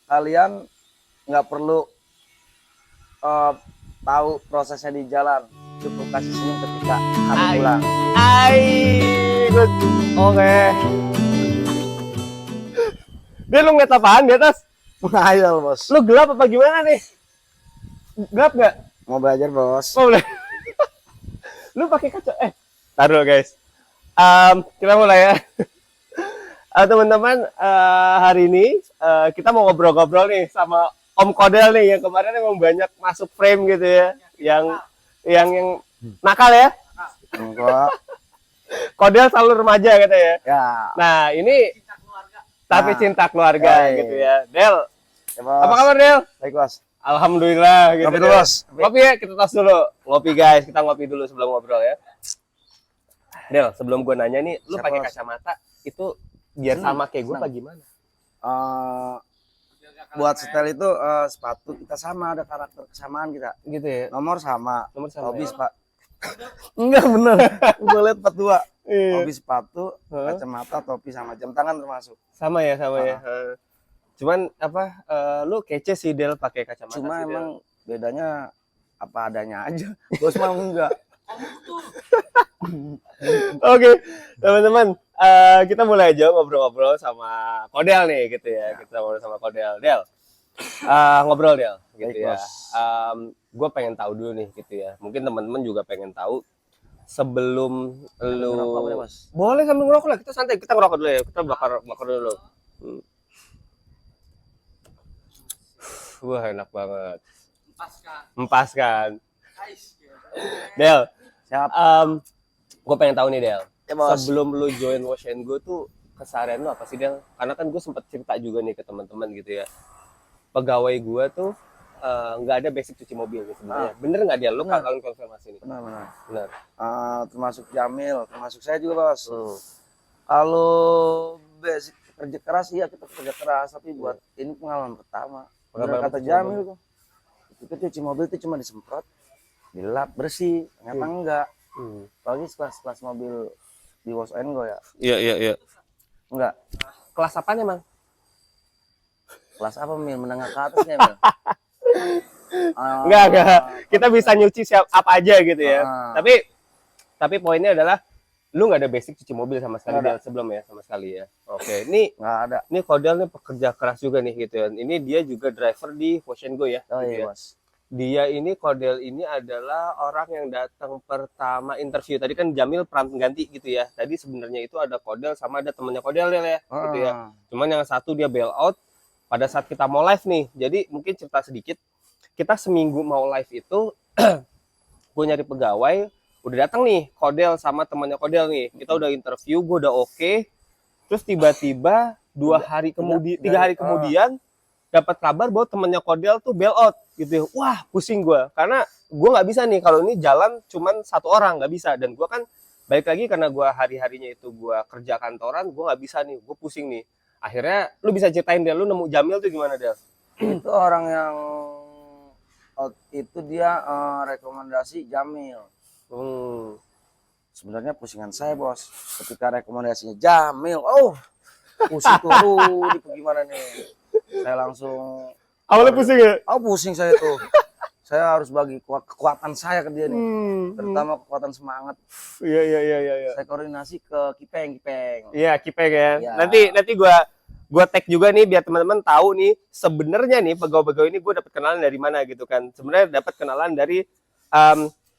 kalian nggak perlu tahu prosesnya di jalan, cukup kasih senyum ketika kami pulang. Good. Oke. Dia lu ngeliat apaan di atas? Menghayal bos. Lu gelap apa gimana nih? Gelap nggak? Mau belajar bos. Oh, boleh. Lu pakai kaca? Taruh guys. Kita mulai ya. Teman-teman, hari ini kita mau ngobrol-ngobrol nih sama Om Kodel nih yang kemarin emang banyak masuk frame gitu ya, yang nakal ya. Enggak. Kodel selalu remaja gitu ya. Ya. Nah ini tapi cinta keluarga gitu ya. Del, Ya, bos. apa kabar Del? Baik bos. Alhamdulillah gitu. Ngopi dulu, bos. Ngopi ya, kita tos dulu. Ngopi guys, kita ngopi dulu sebelum ngobrol ya. Del, sebelum gue nanya nih, lu Siap, pakai bos. kacamata itu biar sama kayak gue apa gimana? Buat setel itu sepatu kita sama, ada karakter kesamaan kita. Gitu ya. Nomor sama. Nomor sama Hobi ya? Pak. Enggak bener. Gue liat 42. Iya. Hobi sepatu, kacamata, topi sama jam tangan termasuk. Sama ya, sama ya. Cuman apa? Lu kece sih Del pakai kacamata. Cuma sih, Del. emang bedanya apa adanya aja. Bos mah enggak. Oke, teman-teman, kita mulai aja ngobrol-ngobrol sama Kodel nih gitu ya. Kita ngobrol sama Kodel. Del, ngobrol Del gitu Baik, ya. bos. Gue pengen tahu dulu nih gitu ya. Mungkin teman-teman juga pengen tahu sebelum lu Ngerokok boleh, bos? boleh sambil ngerokok lah. Kita santai, kita ngerokok dulu ya. Kita bakar dulu. Wah, enak banget. Empaskan. Del, Siap. gue pengen tahu nih Del. Ya, bos. Sebelum lu join Wash and Go tuh keseharian lu apa sih Del? Karena kan gue sempet cerita juga nih ke teman-teman gitu ya. Pegawai gue tuh nggak ada basic cuci mobil gitu sebenarnya. Bener nggak Del? Lu Bener. kalian konfirmasi nih. Benar. Bener. Termasuk Jamil, termasuk saya juga bos. Kalau basic kerja keras, iya kita kerja keras, tapi buat ini pengalaman pertama. Bener kata Jamil tuh, itu cuci mobil itu cuma disemprot, dilap bersih, ternyata enggak. Apalagi kelas mobil di Wash and Go ya, Iya. enggak. Kelas apaan emang? Kelas apa Mil? Menengah ke atasnya Mil? Enggak. Kita bisa nyuci apa aja gitu ya. Ah. Tapi poinnya adalah lu nggak ada basic cuci mobil sama sekali Nggak ada. Del sebelum ya sama sekali ya. Oke, ini Nggak ada. ini Kodel nih pekerja keras juga nih gitu ya. Ini dia juga driver di Wash and Go ya. Oh gitu iya ya. bos. Dia ini Kodel ini adalah orang yang datang pertama interview. Tadi kan Jamil peran pengganti gitu ya. Tadi sebenarnya itu ada Kodel sama ada temannya Kodel ya, gitu ya. Cuman yang satu dia bail out pada saat kita mau live nih. Jadi mungkin cerita sedikit. Kita seminggu mau live itu gue nyari pegawai, udah datang nih Kodel sama temannya Kodel nih. Kita udah interview, gue udah oke. Terus tiba-tiba 3 hari kemudian dapat kabar bahwa temannya Kodel tuh bail out gitu ya. Wah, pusing gue. Karena gue nggak bisa nih kalau ini jalan cuman satu orang, nggak bisa. Dan gue kan balik lagi karena gue hari-harinya itu gue kerja kantoran, gue nggak bisa nih, gue pusing nih. Akhirnya lu bisa ceritain Del, lu nemu Jamil tuh gimana Del? Itu orang yang itu dia rekomendasi Jamil. Sebenarnya pusingan saya bos, ketika rekomendasinya Jamil, pusing tuh, gimana nih? Saya langsung Awalnya pusing ya? pusing saya tuh. Saya harus bagi kekuatan saya ke dia nih, terutama kekuatan semangat. Iya. Saya koordinasi ke Kipeng. Iya, Kipeng ya. Iya. Nanti gua tag juga nih biar teman-teman tahu nih sebenarnya nih pegawai-pegawai ini gue dapat kenalan dari mana gitu kan. Sebenarnya dapat kenalan dari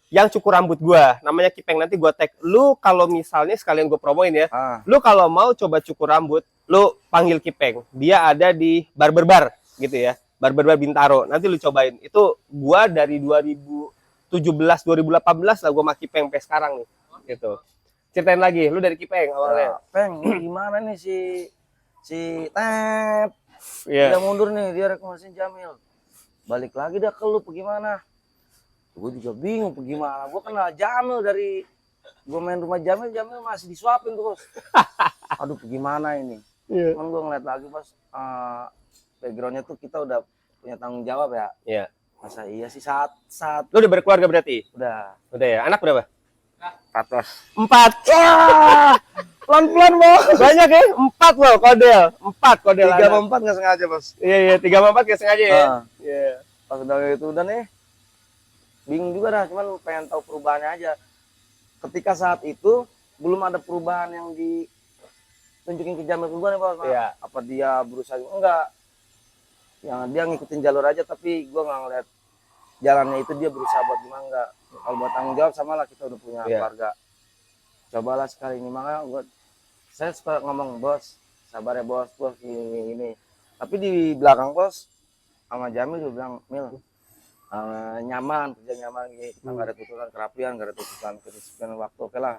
yang cukur rambut gua, namanya Kipeng. Nanti gua tag. Lu kalau misalnya sekalian gue promoin ya. Lu kalau mau coba cukur rambut, lu panggil Kipeng. Dia ada di Barber Bar gitu ya. Barber Bar Bintaro. Nanti lu cobain. Itu gua dari 2017 2018 lah gua sama Kipeng sampai sekarang nih. Gitu. Ceritain lagi, lu dari Kipeng awalnya. Peng, ini gimana nih si Tep? Iya. Dia mundur nih, dia rekomendasi Jamil. Balik lagi dah ke lu gimana? Gue juga bingung gimana. Gue kenal Jamil dari gue main rumah Jamil masih disuapin terus. Aduh, gimana ini? Iya. Cuman gue ngeliat lagi pas backgroundnya tuh kita udah punya tanggung jawab ya. Iya. Masa iya sih saat Lu udah berkeluarga berarti? udah Udah ya. Anak berapa? 14. 4. Pelan-pelan bos. Banyak ya? 4 loh kodel. 4 kodel. 3 sama 4 nggak sengaja bos. Iya, 3 sama 4 nggak sengaja ya. Ah. Iya. Pas udah itu udah nih, bingung juga dah, cuman pengen tahu perubahannya aja. Ketika saat itu belum ada perubahan yang ditunjukin ke Jamil duluan ya bos. Iya. Apa dia berusaha enggak? Yang dia ngikutin jalur aja, tapi gua nggak ngeliat jalannya itu dia berusaha buat gimana enggak. Kalau buat tanggung jawab sama lah, kita udah punya Iya. keluarga. Cobalah sekali ini, makanya saya suka ngomong bos, sabar ya bos, ini. Tapi di belakang bos sama Jamil juga bilang, Mil, nyaman, kerja nyaman gitu, nggak ada tuntutan kerapian, nggak ada tuntutan kedisiplinan waktu, oke lah.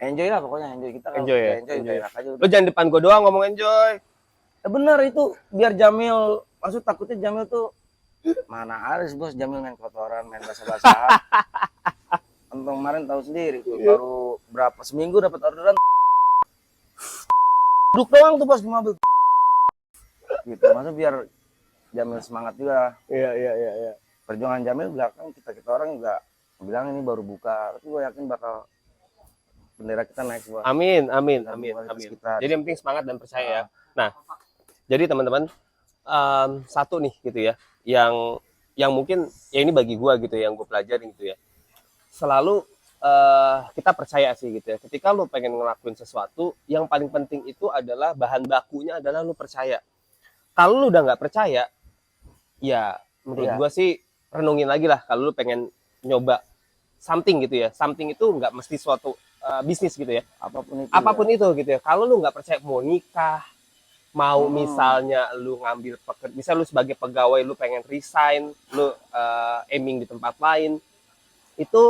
Enjoy lah pokoknya, enjoy kita kalau Enjoy ya, enjoy, enjoy. enak aja Lo udah. jangan depan gue doang ngomong enjoy. Bener itu, biar Jamil, maksud takutnya Jamil tuh mana ada sih bos Jamil main kotoran, main basah-basahan. Untung kemarin tahu sendiri tuh, baru berapa seminggu dapat orderan. Duduk doang tuh bos di mobil. Gitu, maksud biar Jamil semangat juga. Iya. Perjuangan Jamil belakang kita orang juga bilang ini baru buka, tapi gue yakin bakal bendera kita naik bos. Amin. Kita. Jadi yang penting semangat dan percaya ya. Nah, jadi teman-teman, satu nih gitu ya, yang mungkin ya ini bagi gua gitu ya, yang gue pelajarin gitu ya. Selalu kita percaya sih gitu ya. Ketika lu pengen ngelakuin sesuatu, yang paling penting itu adalah bahan bakunya adalah lu percaya. Kalau lu udah nggak percaya, ya menurut Iya. gua sih renungin lagi lah. Kalau lu pengen nyoba something gitu ya, something itu nggak mesti suatu bisnis gitu ya. Apapun itu gitu ya. Kalau lu nggak percaya, mau nikah, mau misalnya lu ngambil misal lu sebagai pegawai lu pengen resign, lu aiming di tempat lain, itu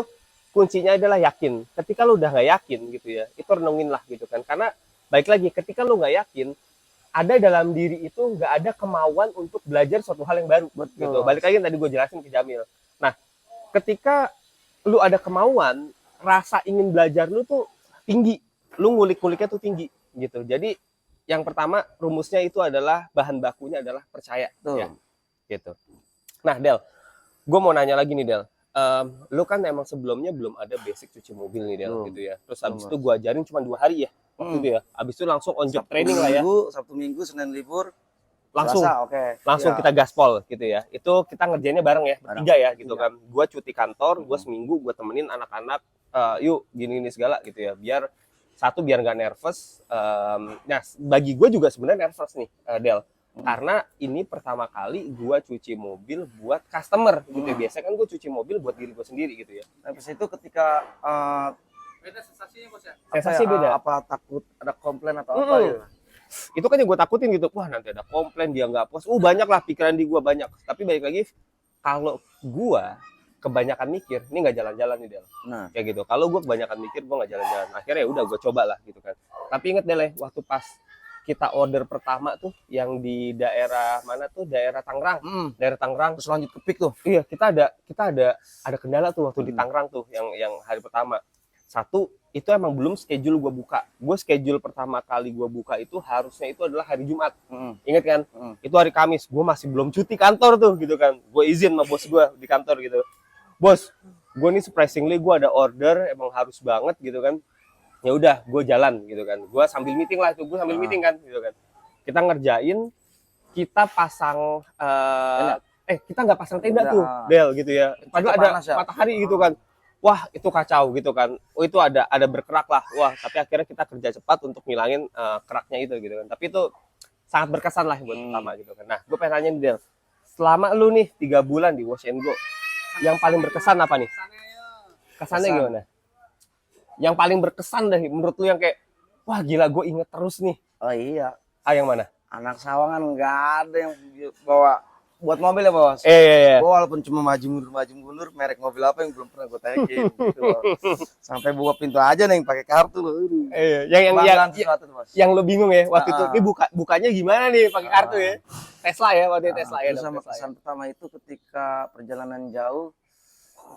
kuncinya adalah yakin. Ketika lu udah nggak yakin gitu ya, itu renungin lah gitu kan. Karena baik lagi, ketika lu nggak yakin, ada dalam diri itu nggak ada kemauan untuk belajar suatu hal yang baru. Betul. Gitu. Balik lagi yang tadi gue jelasin ke Jamil. Nah, ketika lu ada kemauan, rasa ingin belajar lu tuh tinggi, lu ngulik-nguliknya tuh tinggi gitu. Jadi yang pertama rumusnya itu adalah bahan bakunya adalah percaya. Tuh. Ya, gitu. Nah Del, gue mau nanya lagi nih Del. Lu kan emang sebelumnya belum ada basic cuci mobil nih Del, Belum. gitu ya. Terus abis itu gue ajarin cuma 2 hari ya, waktu itu ya. Abis itu langsung on job training lah ya. Sabtu Minggu, Senin libur. Langsung Selasa, oke. langsung Iya. kita gaspol gitu ya. Itu kita ngerjainnya bareng ya, bertiga ya gitu Iya. kan. Gue cuti kantor, gue seminggu gue temenin anak-anak, yuk gini segala gitu ya. Biar nggak nervous. Nah bagi gue juga sebenarnya nervous nih Del. Karena ini pertama kali gue cuci mobil buat customer gitu ya. Biasanya kan gue cuci mobil buat diri gue sendiri gitu ya. Habis itu ketika Beda sensasinya bos ya. Sensasi beda. apa takut ada komplain atau apa Mm-mm. gitu. Itu kan yang gue takutin gitu. Wah nanti ada komplain, dia nggak puas. Banyak lah pikiran di gue banyak. Tapi balik lagi, kalau gue kebanyakan mikir, ini nggak jalan-jalan nih Del. Nah, Kayak gitu. Kalau gue kebanyakan mikir, gue nggak jalan-jalan. Akhirnya ya udah gue coba lah gitu kan. Tapi inget Del, waktu pas kita order pertama tuh yang di daerah mana tuh, daerah Tangerang. Daerah Tangerang. terus lanjut ke pik tuh. Iya, kita ada kendala tuh waktu di Tangerang tuh yang hari pertama. Satu, itu emang belum schedule gue buka. Gue schedule pertama kali gue buka itu harusnya itu adalah hari Jumat. Ingat kan? Itu hari Kamis. Gue masih belum cuti kantor tuh gitu kan. Gue izin sama bos gue di kantor gitu. Bos, gue nih surprisingly gue ada order emang harus banget gitu kan. Ya udah, gue jalan gitu kan. Gue sambil meeting lah tuh, gue sambil meeting kan gitu kan. Kita ngerjain, kita pasang kita nggak pasang tenda tuh, Del gitu ya. Padahal ada panas ya? matahari gitu kan. Wah, itu kacau gitu kan. Itu ada berkerak lah. Wah, tapi akhirnya kita kerja cepat untuk ngilangin keraknya itu gitu kan. Tapi itu sangat berkesan lah buat pertama gitu kan. Nah, gue pengen nanya nih Del. Selama lu nih 3 bulan di Wash and Go, yang paling berkesan apa nih? Kesannya Kesan. gimana? Yang paling berkesan deh menurut lu yang kayak wah gila gue inget terus nih. Oh iya, Yang mana? anak Sawangan nggak ada yang bawa buat mobil ya bos. Iya. Gua walaupun cuma maju mundur, merek mobil apa yang belum pernah gue tagin gitu loh. Sampai buka pintu aja nih yang pakai kartu loh. Iya, Kebanggaan sesuatu tuh bos. yang lu bingung ya waktu itu. Ah. Ini bukanya gimana nih pakai kartu ya? Tesla ya waktu itu Tesla ya. Terus sama Tesla ya. kesan pertama itu ketika perjalanan jauh,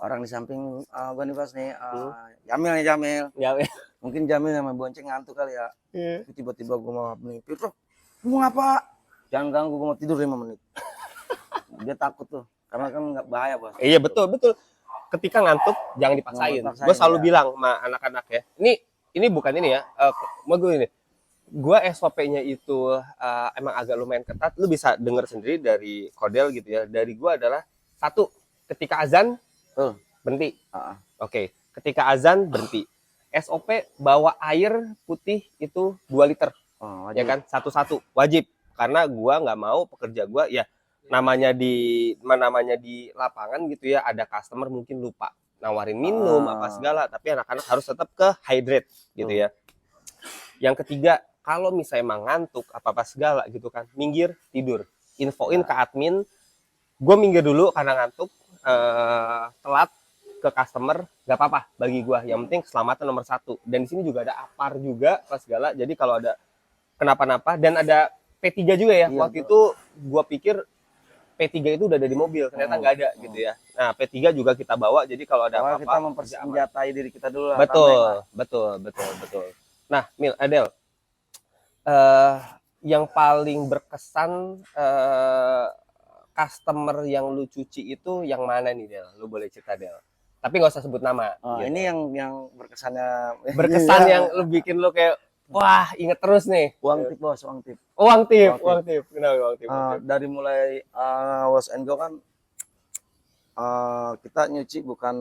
orang di samping gue nih bos nih, Jamil. Ya. Mungkin Jamil sama bonceng ngantuk kali ya. Iya. Tiba-tiba gue mau mimpi, bro, lu mau ngapa? Jangan ganggu, gue mau tidur 5 menit. Dia takut tuh, karena kan nggak bahaya bos. Iya betul. Ketika ngantuk jangan dipaksain. Jangan dipaksain, Gue selalu ya. bilang sama anak-anak ya. Ini ini bukan ini ya, mau gue ini. Gua SOP-nya itu emang agak lumayan ketat. Lu bisa denger sendiri dari Kodel gitu ya. Dari gua adalah satu, ketika azan berhenti. Oke, ketika azan berhenti. SOP bawa air putih itu 2 liter. Ya kan? Satu-satu wajib. Karena gua nggak mau pekerja gua ya namanya di lapangan gitu ya, ada customer mungkin lupa nawarin minum apa segala, tapi anak-anak harus tetap ke hydrate gitu ya. Yang ketiga, kalau misalnya emang ngantuk apa segala gitu kan, minggir tidur, infoin ke admin, gue minggir dulu karena ngantuk, telat ke customer, nggak apa-apa bagi gue, yang penting keselamatan nomor 1. Dan di sini juga ada APAR juga apa segala, jadi kalau ada kenapa-napa, dan ada P3 juga ya. Waktu itu gue pikir P3 itu udah ada di mobil, ternyata nggak ada gitu ya. Nah, P3 juga kita bawa, jadi kalau ada apa-apa kita mempersenjatai diri kita dulu lah. Betul. Nah, Adel, yang paling berkesan customer yang lu cuci itu yang mana nih, Del? Lu boleh cerita, Del. Tapi nggak usah sebut nama. Gitu. Ini yang berkesannya. Berkesan yang lu bikin lu kayak, wah, inget terus nih. Uang tip, Bos, uang tip. Uang tip. Kenapa uang tip? Dari mulai Wash and Go kan, kita nyuci bukan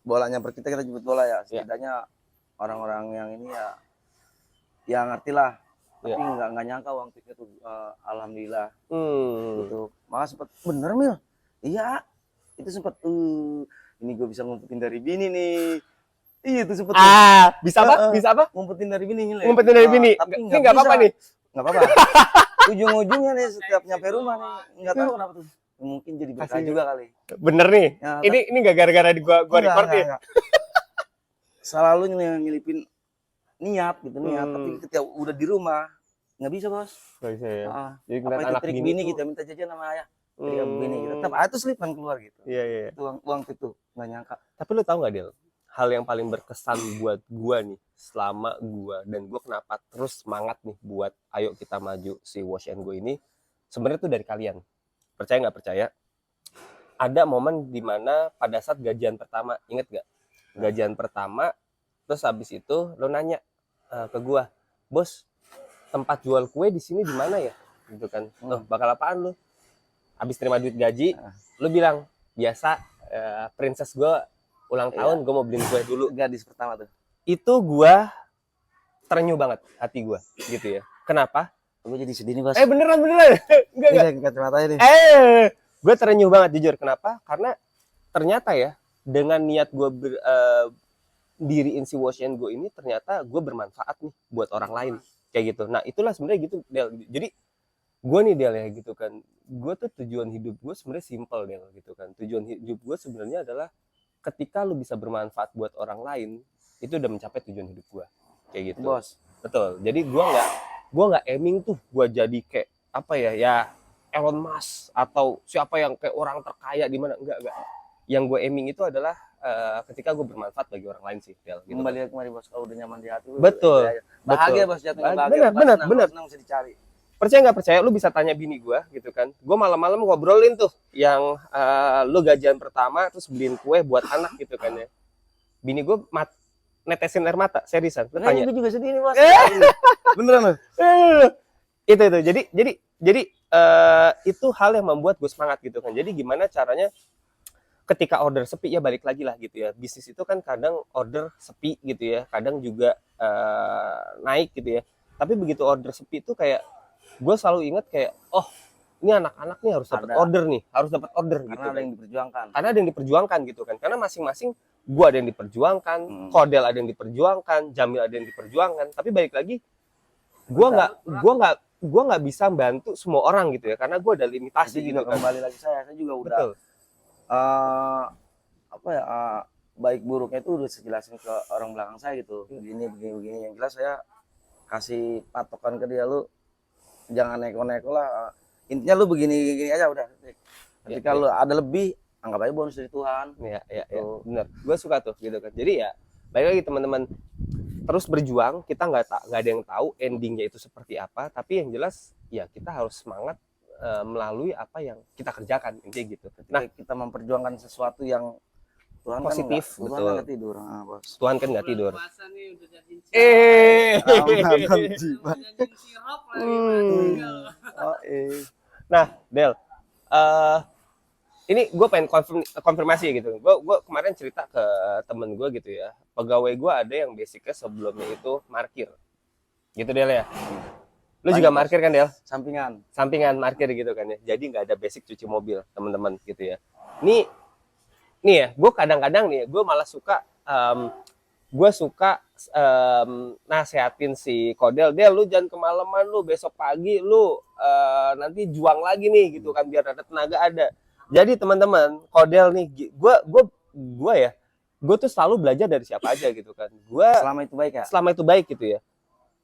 bolanya per kita jemput bola ya. Setidaknya orang-orang yang ini ya ngerti lah. Tapi nggak nyangka uang tipnya tuh, alhamdulillah. Gitu. Maka sempat bener Mil. Iya, itu sempat ini gue bisa ngumpetin dari bini nih. Iya itu sempet. Bisa apa? Bisa apa? Ngumpetin dari bini nih. Ngumpetin dari bini. Tapi nggak apa-apa nih. Nggak apa-apa. Ujung-ujungnya nih setiap nyampe rumah nih, nggak tahu kenapa tuh. Mungkin jadi berkah juga kali. Bener nih. Ya, ini nggak gara-gara gua record nih. Selalu nyelipin niat gitu, tapi ketika udah di rumah nggak bisa, Bos. Nggak bisa ya. Jadi apa itu trik bini kita minta jajan sama ayah. Ketika bini kita tetap itu selipan keluar gitu. Iya. Itu uang itu nggak nyangka. Tapi lu tahu nggak, Del? Hal yang paling berkesan buat gua nih selama gua dan gua kenapa terus semangat nih buat ayo kita maju si Wash and Go ini, sebenarnya tuh dari kalian. Percaya nggak percaya? Ada momen dimana pada saat gajian pertama, inget nggak? Gajian pertama, terus habis itu lo nanya ke gua, Bos, tempat jual kue di sini di mana ya? Gitu kan? Loh, bakal apaan lu? Habis terima duit gaji, lu bilang biasa, princess gua ulang tahun, gue mau beliin kue dulu. Gadis pertama tuh. Itu gue terenyuh banget hati gue, gitu ya. Kenapa? Gue jadi sedih nih, Bos. Beneran. Enggak. Kacamatanya nih. Gue terenyuh banget jujur. Kenapa? Karena ternyata ya, dengan niat gue diriin si Wash and Go ini, ternyata gue bermanfaat nih buat orang lain. Kayak gitu. Nah, itulah sebenarnya gitu, Del. Jadi, gue nih, Del, ya gitu kan. Gue tuh tujuan hidup gue sebenarnya simple, Del, gitu kan. Tujuan hidup gue sebenarnya adalah ketika lu bisa bermanfaat buat orang lain, itu udah mencapai tujuan hidup gua. Kayak gitu. Bos. Betul. Jadi gua nggak aiming tuh gua jadi kayak apa ya Elon Musk atau siapa yang kayak orang terkaya di mana, enggak. Yang gue aiming itu adalah ketika gue bermanfaat bagi orang lain sih, Del, gitu. Kembali kemari, Bos, kalau udah nyaman di hati. Betul. Bahagia, Bos, jatuhnya bahagia. Benar. Senang bisa dicari. Percaya nggak percaya, lu bisa tanya bini gue gitu kan. Gue malam-malam ngobrolin tuh yang lu gajian pertama terus beliin kue buat anak gitu kan ya. Bini gue netesin air mata, seriusan. Lu tanya. Gue juga sedih nih, Bos. Beneran loh. Itu. Jadi itu hal yang membuat gue semangat gitu kan. Jadi gimana caranya ketika order sepi ya balik lagi lah gitu ya. Bisnis itu kan kadang order sepi gitu ya, kadang juga naik gitu ya. Tapi begitu order sepi itu kayak gue selalu ingat kayak, oh ini anak-anak nih harus dapat order nih, harus dapat order gitu. Karena ada yang diperjuangkan. Karena ada yang diperjuangkan gitu kan. Karena masing-masing gue ada yang diperjuangkan, Kodel ada yang diperjuangkan, Jamil ada yang diperjuangkan. Tapi balik lagi, gue nggak bisa bantu semua orang gitu ya, karena gue ada limitasi gitu kan. Kembali lagi saya juga udah baik buruknya itu udah saya jelasin ke orang belakang saya gitu. Begini. Yang jelas saya kasih patokan ke dia, lu jangan neko-neko lah. Intinya lu begini aja udah. Ketika lu ada lebih, anggap aja bonus dari Tuhan. Iya, benar. Gue suka tuh gitu kan. Jadi ya, balik lagi teman-teman, terus berjuang. Kita nggak ada yang tahu endingnya itu seperti apa. Tapi yang jelas, ya kita harus semangat melalui apa yang kita kerjakan, intinya gitu. Nah, kita memperjuangkan sesuatu yang Tuhan positif, kan Tuhan betul. nggak tidur, bos. Tuhan kan nggak tidur. Puasa nih udah jadiin Aman, jiwa. sirop lagi. Oh, Nah, Del, ini gue pengen konfirmasi gitu. Gue kemarin cerita ke temen gue gitu ya. Pegawai gue ada yang basicnya sebelumnya itu markir, gitu Del ya. Lu juga markir kan Del? Sampingan markir gitu kan ya. Jadi nggak ada basic cuci mobil teman-teman gitu ya. Nih ya, gue kadang-kadang nih, gue malah suka nasehatin si Kodel, Del lu jangan kemalaman, lu besok pagi lu nanti juang lagi nih gitu kan, biar ada tenaga ada. Jadi teman-teman, Kodel nih, gue tuh selalu belajar dari siapa aja gitu kan. selama itu baik ya. Selama itu baik gitu ya.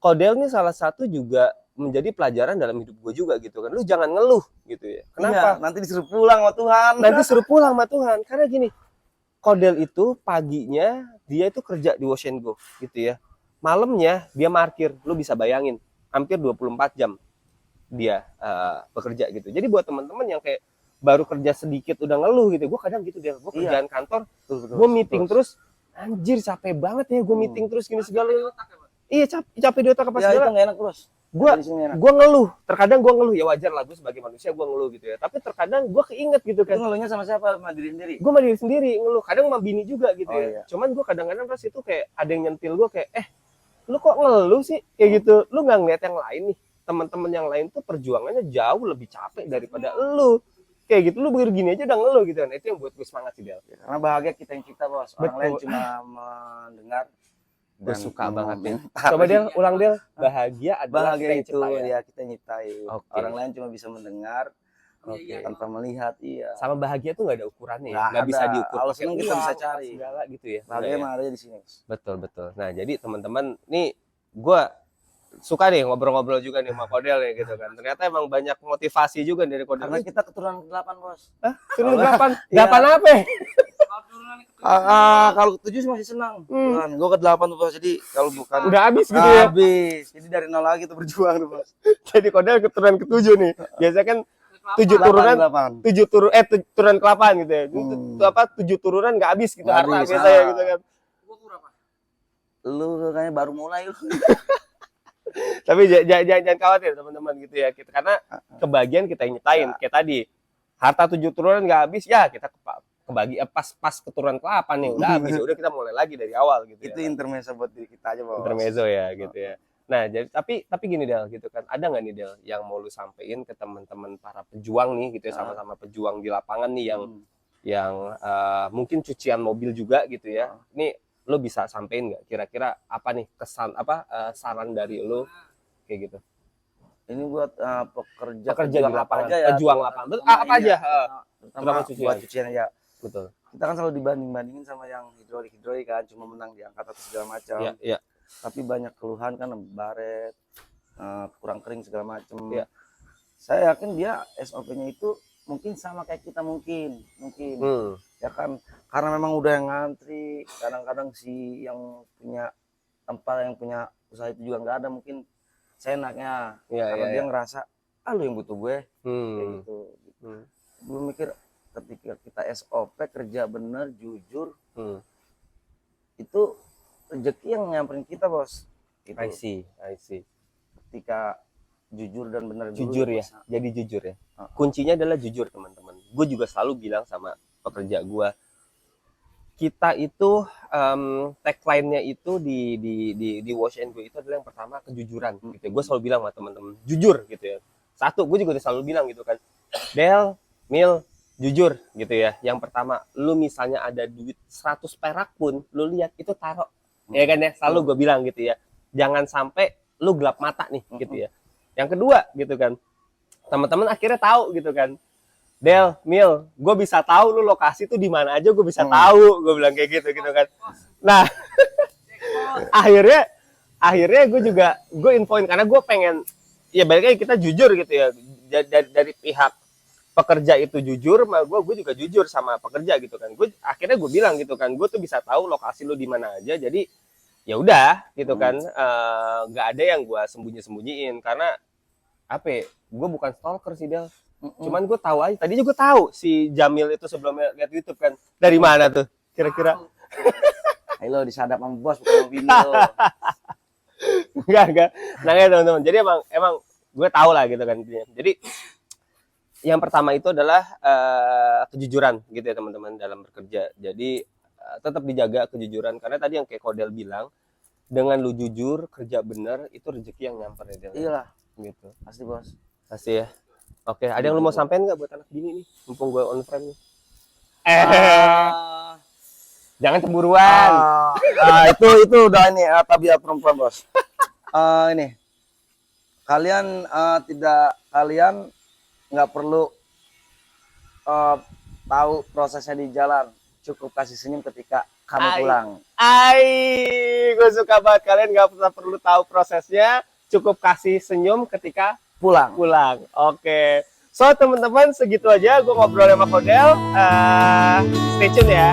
Kodel nih salah satu juga menjadi pelajaran dalam hidup gue juga gitu kan. Lu jangan ngeluh gitu ya. Kenapa? Iya, nanti disuruh pulang sama Tuhan. Nanti suruh pulang sama Tuhan. Karena gini, Kodel itu paginya dia itu kerja di Wash and Go gitu ya. Malamnya dia markir. Lu bisa bayangin, hampir 24 jam dia bekerja gitu. Jadi buat teman-teman yang kayak baru kerja sedikit udah ngeluh gitu. Gue kadang gitu dia, gue kerjaan kantor, gue meeting terus, anjir capek banget ya gue meeting terus gini segala. Iya capek di otak apa Ya itu segala. nggak enak terus. Gue ngeluh, terkadang gue ngeluh, ya wajar lah gue sebagai manusia gue ngeluh gitu ya. Tapi terkadang gue keinget gitu Itu kan. ngeluhnya sama siapa? Sama diri sendiri. Gue sama diri sendiri ngeluh, kadang sama bini juga gitu Oh, ya. iya. Cuman gue kadang-kadang pas itu kayak ada yang nyentil gue kayak, lu kok ngeluh sih kayak gitu. Lu nggak ngeliat yang lain nih, teman-teman yang lain tuh perjuangannya jauh lebih capek daripada lu. Kayak gitu, lu begini aja udah ngeluh gitu kan. Itu yang buat gue semangat sih Del. Karena bahagia kita yang cipta, bos. Orang Betul. lain cuma mendengar. Gue suka banget ya. mengomentar. Coba Del, ulang Del. Bahagia adalah Bahagia kita yang itu ciptain. ya kita yang nyiptain. Oke. Orang lain cuma bisa mendengar tanpa melihat. Iya. Sama bahagia tuh nggak ada ukurannya ya. Nggak Nggak bisa ada. diukur. Kalau pakai seneng kita uang, bisa apa cari. segala gitu ya. Bahagia Nggak ya? mah ada di sini. Betul. Nah jadi teman-teman, nih gue suka nih ngobrol-ngobrol juga nih sama Kodel nih gitu kan. Ternyata emang banyak motivasi juga dari Kodel. Karena kita keturunan 8, bos. Turun 8 Iya. apa? Kalau turunan ke Kalau ke-7 sih masih senang. Gue ke-8 tuh, bos. Jadi kalau bukan Udah habis gitu ya. habis. Jadi dari nol lagi tuh berjuang tuh, bos. Jadi Kodel keturunan ke-7 nih. Biasanya kan 7 Delapan, turunan, delapan. 7 turunan ke-8 gitu ya. Itu apa 7 turunan nggak habis gitu Nggak harta habis, biasanya ah. gitu kan. gua berapa? Lu kayaknya baru mulai lu. Tapi jangan khawatir teman-teman gitu ya. Karena kebagian kita yang nyetain kayak tadi. Harta 7 turunan nggak habis ya kita kebagi pas keturunan ke-8 nih udah habis ya udah kita mulai lagi dari awal gitu Itu ya. intermezzo buat diri kita aja, bos. Intermezzo ya gitu ya. Nah, jadi tapi gini Del gitu kan. Ada nggak nih Del yang mau lu sampein ke teman-teman para pejuang nih gitu ya, sama-sama pejuang di lapangan nih yang mungkin cucian mobil juga gitu ya. Ini lu bisa sampein nggak kira-kira apa nih kesan saran dari lu kayak gitu. Ini buat Pekerja pejuang di lapangan, apa aja ya, pejuang buat- lapangan. Betul, terutama apa ini aja? ya, Terutama terutama cucian. buat cucian aja. Betul. Kita kan selalu dibanding-bandingin sama yang hidrolik kan, cuma menang di angkat atau segala macam. Iya. Tapi banyak keluhan kan, baret, kurang kering segala macam. Iya. Saya yakin dia SOP-nya itu mungkin sama kayak kita mungkin. Ya kan, karena memang udah yang ngantri, kadang-kadang si yang punya tempat, yang punya usaha itu juga nggak ada, mungkin seenaknya. Karena dia ngerasa, lu yang butuh gue, kayak gitu. Belum mikir ketika kita SOP kerja bener, jujur, itu rezeki yang nyamperin kita, bos. Gitu. I see. Ketika jujur dan bener Jujur dulu, ya, bos. jadi jujur ya. Kuncinya adalah jujur teman-teman. Gue juga selalu bilang sama pekerja gue, kita itu tagline-nya itu di Wash and Go itu adalah yang pertama kejujuran gitu. Gue selalu bilang sama teman-teman, jujur gitu ya. Satu, gue juga udah selalu bilang gitu kan, Del, Mil, jujur gitu ya. Yang pertama, lu misalnya ada duit 100 perak pun, lu lihat itu taruh. Ya kan ya, selalu gue bilang gitu ya. Jangan sampai lu gelap mata nih gitu ya. Yang kedua gitu kan, teman-teman akhirnya tahu gitu kan, Del, Mil, gue bisa tahu lu lokasi tuh di mana aja, gue bisa tahu, gue bilang kayak gitu kan. Nah, akhirnya gue infoin karena gue pengen, ya balik lagi kita jujur gitu ya, dari pihak pekerja itu jujur, gue juga jujur sama pekerja gitu kan. Akhirnya gue bilang gitu kan, gue tuh bisa tahu lokasi lu di mana aja, jadi ya udah gitu kan, nggak ada yang gue sembunyiin karena apa? Gue bukan stalker sih Del. Cuman gue tahu aja. Tadinya gue tahu si Jamil itu sebelumnya lihat YouTube kan. Dari mana tuh? kira-kira? Ayo lo disadap sama bos bukan sama bini lo. Enggak. Nah, ya teman-teman. Jadi emang gue tahu lah gitu kan intinya. Jadi yang pertama itu adalah kejujuran gitu ya teman-teman dalam bekerja. Jadi tetap dijaga kejujuran karena tadi yang kayak Kodel bilang, dengan lu jujur kerja bener itu rezeki yang nyamper ya Del. Iyalah, Gitu. pasti bos. Pasti ya. Oke, ada yang lu mau sampein nggak buat anak bini nih? Mumpung gue on frame nih. Jangan cemburuan. Itu udah ini tabiat perempuan bos. Ini kalian kalian nggak perlu tahu prosesnya di jalan, cukup kasih senyum ketika kamu pulang. Gue suka banget, kalian nggak perlu tahu prosesnya, cukup kasih senyum ketika Pulang. Oke. So teman-teman segitu aja gue ngobrol sama Kodel. Stay tune ya.